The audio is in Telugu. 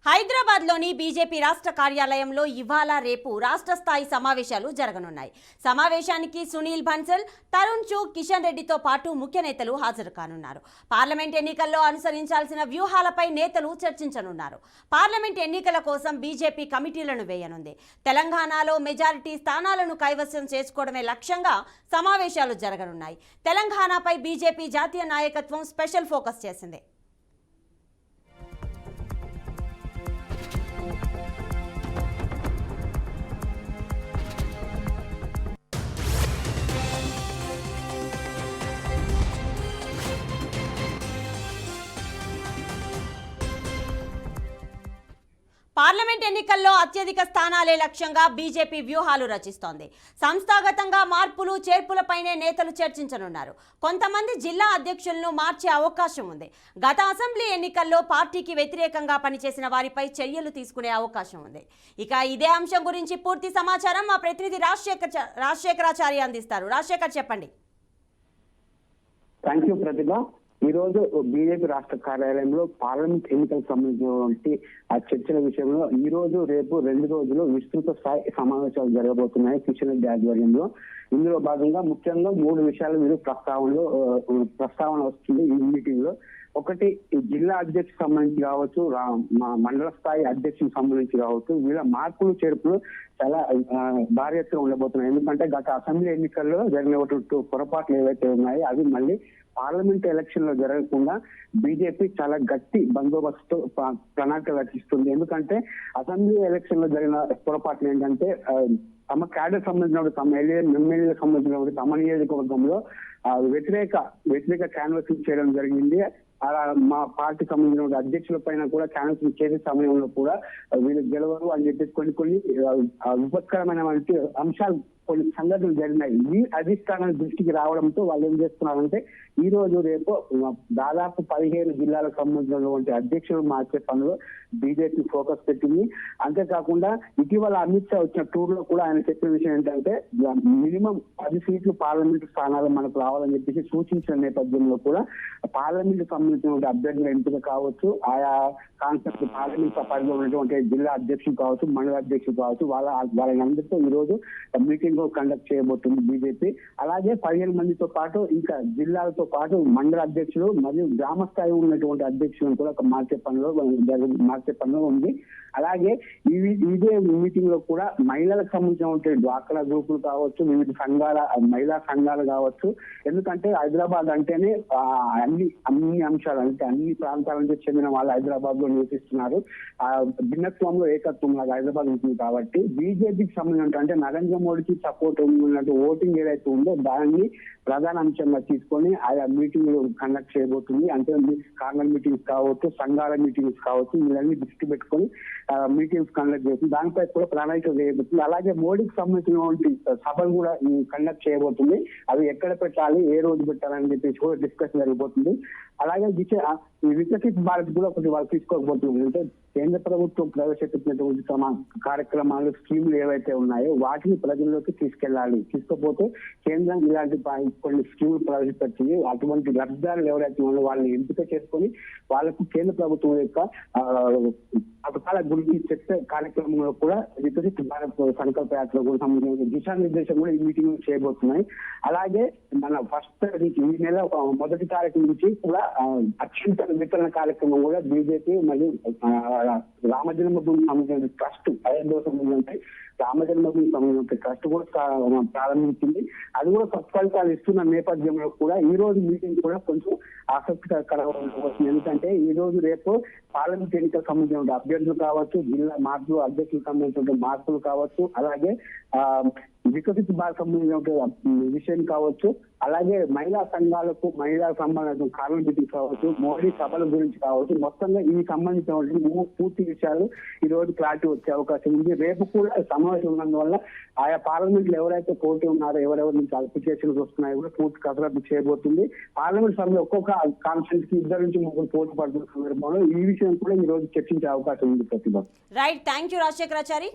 హైదరాబాద్లోని బీజేపీ రాష్ట్ర కార్యాలయంలో ఇవాళ రేపు రాష్ట్ర స్థాయి సమావేశాలు జరగనున్నాయి. సమావేశానికి సునీల్ బన్సల్, తరుణ్ చుగ్, కిషన్ రెడ్డితో పాటు ముఖ్య నేతలు హాజరు కానున్నారు. పార్లమెంట్ ఎన్నికల్లో అనుసరించాల్సిన వ్యూహాలపై నేతలు చర్చించనున్నారు. పార్లమెంట్ ఎన్నికల కోసం బీజేపీ కమిటీలను వేయనుంది. తెలంగాణలో మెజారిటీ స్థానాలను కైవసం చేసుకోవడమే లక్ష్యంగా సమావేశాలు జరగనున్నాయి. తెలంగాణపై బీజేపీ జాతీయ నాయకత్వం స్పెషల్ ఫోకస్ చేసింది. పార్లమెంట్ ఎన్నికల్లో అత్యధిక స్థానాలే లక్ష్యంగా బీజేపీ వ్యూహాలు రచిస్తోంది. సంస్థాగతంగా మార్పులు చేర్పులపైనే నేతలు చర్చించనున్నారు. కొంతమంది జిల్లా అధ్యక్షులను మార్చే అవకాశం ఉంది. గత అసెంబ్లీ ఎన్నికల్లో పార్టీకి వ్యతిరేకంగా పనిచేసిన వారిపై చర్యలు తీసుకునే అవకాశం ఉంది. ఇక ఇదే అంశం గురించి పూర్తి సమాచారం మా ప్రతినిధి రాజశేఖరాచారి అందిస్తారు. రాజశేఖర్, చెప్పండి. థ్యాంక్ యూ ప్రతిభ. ఈ రోజు బీజేపీ రాష్ట్ర కార్యాలయంలో పార్లమెంట్ ఎన్నికలకు సంబంధించినటువంటి ఆ చర్చల విషయంలో ఈ రోజు రేపు 2 రోజులు విస్తృత స్థాయి సమావేశాలు జరగబోతున్నాయి కిషన్ రెడ్డి ఆధ్వర్యంలో. ఇందులో భాగంగా ముఖ్యంగా 3 విషయాలు మీరు ప్రస్తావన వస్తుంది ఈ మీటింగ్ లో. ఒకటి, జిల్లా అధ్యక్షులకు సంబంధించి కావచ్చు, మండల స్థాయి అధ్యక్షులకు సంబంధించి కావచ్చు, వీళ్ళ మార్పులు చేర్పులు చాలా భారీ ఎత్తున ఉండబోతున్నాయి. ఎందుకంటే గత అసెంబ్లీ ఎన్నికల్లో జరిగినటువంటి పొరపాట్లు ఏవైతే ఉన్నాయో అవి మళ్ళీ పార్లమెంట్ ఎలక్షన్ లో జరగకుండా బీజేపీ చాలా గట్టి బందోబస్తు ప్రణాళిక రచిస్తుంది. ఎందుకంటే అసెంబ్లీ ఎలక్షన్ లో జరిగిన పొరపాట్లు ఏంటంటే తమ క్యాడర్ సంబంధించిన తమ ఎమ్మెల్యేలకు సంబంధించిన తమ నియోజకవర్గంలో వ్యతిరేక క్యాన్వసింగ్ చేయడం జరిగింది. అలా మా పార్టీ సంబంధించిన అధ్యక్షుల పైన కూడా క్యాన్వసింగ్ చేసే సమయంలో కూడా వీళ్ళు గెలవరు అని చెప్పేసి కొన్ని విపత్కరమైన అంశాలు కొన్ని సంఘటనలు జరిగినాయి. ఈ అధిష్టానం దృష్టికి రావడంతో వాళ్ళు ఏం చేస్తున్నారంటే ఈ రోజు రేపు దాదాపు 15 జిల్లాలకు సంబంధించినటువంటి అధ్యక్షులు మార్చే పనులు బీజేపీ ఫోకస్ పెట్టింది. అంతేకాకుండా ఇటీవల అమిత్ షా వచ్చిన టూర్ లో కూడా ఆయన చెప్పిన విషయం ఏంటంటే మినిమం 10 సీట్లు పార్లమెంటు స్థానాలు మనకు రావాలని చెప్పేసి సూచించిన నేపథ్యంలో కూడా పార్లమెంట్ సంబంధించినటువంటి అభ్యర్థుల ఎంపిక కావచ్చు, ఆయా కాన్సెప్ట్ పార్లమెంట్ పరిధిలో ఉన్నటువంటి జిల్లా అధ్యక్షులు కావచ్చు, మండల అధ్యక్షులు కావచ్చు, వాళ్ళందరితో ఈ రోజు మీటింగ్ కండక్ట్ చేయబోతుంది బీజేపీ. అలాగే 15 మందితో పాటు ఇంకా జిల్లాలతో పాటు మండల అధ్యక్షులు మరియు గ్రామ స్థాయి ఉన్నటువంటి అధ్యక్షులను కూడా మార్చే పనిలో ఉంది. అలాగే ఇదే మీటింగ్ లో కూడా మహిళలకు సంబంధించిన డ్వాక్రా గ్రూపులు కావచ్చు, వివిధ మహిళా సంఘాలు కావచ్చు. ఎందుకంటే హైదరాబాద్ అంటేనే అన్ని అంశాలు అంటే అన్ని ప్రాంతాల నుంచి చెందిన వాళ్ళు హైదరాబాద్ లో నివసిస్తున్నారు. భిన్నత్వంలో ఏకత్వం లాగా హైదరాబాద్ ఉంటుంది. కాబట్టి బీజేపీకి సంబంధించిన అంటే నరేంద్ర మోడీకి సపోర్ట్ ఉన్నట్టు ఓటింగ్ ఏదైతే ఉందో దాన్ని ప్రధాన అంశంగా తీసుకొని ఆయా మీటింగ్లు కండక్ట్ చేయబోతుంది. అంటే కార్నర్ మీటింగ్స్ కావచ్చు, సంఘాల మీటింగ్స్ కావచ్చు, వీళ్ళని దృష్టి పెట్టుకొని మీటింగ్స్ కండక్ట్ చేస్తుంది. దానిపై కూడా ప్రణాళిక వేయబోతుంది. అలాగే మోడీకి సంబంధించినటువంటి సభలు కూడా కండక్ట్ చేయబోతుంది. అవి ఎక్కడ పెట్టాలి, ఏ రోజు పెట్టాలని చెప్పేసి కూడా డిస్కషన్ జరిగిపోతుంది. అలాగే వికసిత్ భారత్ కూడా ఒకటి వాళ్ళు తీసుకోకపోతుంది. అంటే కేంద్ర ప్రభుత్వం ప్రవేశపెట్టినటువంటి కార్యక్రమాలు, స్కీములు ఏవైతే ఉన్నాయో వాటిని ప్రజల్లోకి తీసుకుపోతే కేంద్రం ఇలాంటి కొన్ని స్కీములు ప్రవేశపెట్టింది. అటువంటి లబ్ధిదారులు ఎవరైతే ఉన్నారో వాళ్ళని ఎంపిక చేసుకొని వాళ్ళకు కేంద్ర ప్రభుత్వం యొక్క పథకాల గురించి చెప్పే కార్యక్రమంలో కూడా వికసిత్ భారత్ సంకల్ప యాత్ర కూడా సంబంధించిన దిశానిర్దేశం కూడా ఈ మీటింగ్ చేయబోతున్నాయి. అలాగే మన ఫస్ట్ ఈ నెల 1వ తారీఖు నుంచి కూడా అత్యంత వితరణ కార్యక్రమం కూడా బీజేపీ మరియు రామజన్మభూమి సంబంధించిన ట్రస్ట్ 15వ సంబంధించి రామజన్మభూమి సంబంధించిన ట్రస్ట్ కూడా ప్రారంభించింది. అది కూడా సత్ఫలితాలు ఇస్తున్న నేపథ్యంలో కూడా ఈ రోజు మీటింగ్ కూడా కొంచెం ఆసక్తికరంగా వస్తుంది. ఎందుకంటే ఈ రోజు రేపు పార్లమెంట్ ఎన్నికలకు సంబంధించిన అభ్యర్థులు కావచ్చు, జిల్లా మార్పులు అధ్యక్షులకు సంబంధించిన మార్పులు కావచ్చు, అలాగే వికసిత్ భారత్ సంబంధించిన విషయం కావచ్చు, అలాగే మహిళా సంఘాలకు మహిళలకు సంబంధించిన కార్నర్ మీటింగ్స్ కావచ్చు, మోడీ సభల గురించి కావచ్చు, మొత్తంగా ఈ సంబంధించిన పూర్తి విషయాలు ఈ రోజు క్లారిటీ వచ్చే అవకాశం ఉంది. రేపు కూడా సమావేశం ఉన్నందువల్ల ఆయా పార్లమెంట్లు ఎవరైతే పోటీ ఉన్నారో, ఎవరెవరి నుంచి అప్లికేషన్స్ వస్తున్నాయో కూడా పూర్తి కసరత్తు చేయబోతుంది. పార్లమెంట్ సభలో ఒక్కొక్క కాన్స్టిట్యూన్సీ కి 2 నుంచి 3 పోటీ పడుతున్న సందర్భంలో ఈ విషయం కూడా ఈ రోజు చర్చించే అవకాశం ఉంది. ప్రతిభ. Right, thank you Rajasekharachari.